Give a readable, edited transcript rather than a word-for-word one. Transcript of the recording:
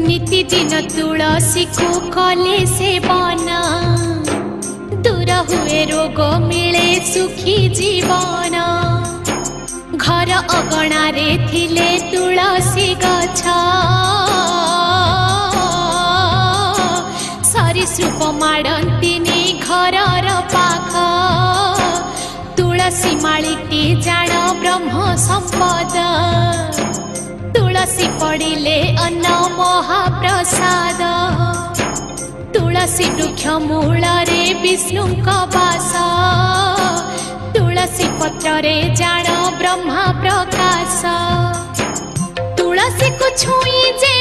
नितिदिन तुलसी को कले सेवन दूर हुए रोग मिले सुखी जीवन। घर अगणारे थिले तुलसी गछ सरीसृप माड़ंतिनी घरर पाख। तुलसी माळीटी जाण ब्रह्म संपद तुलसी पड़िले अन्न महाप्रसाद। तुलसी वृक्ष मूलरे विष्णु वास तुलसी पत्रे जाण ब्रह्मा प्रकाश। तुलसी को छुई जे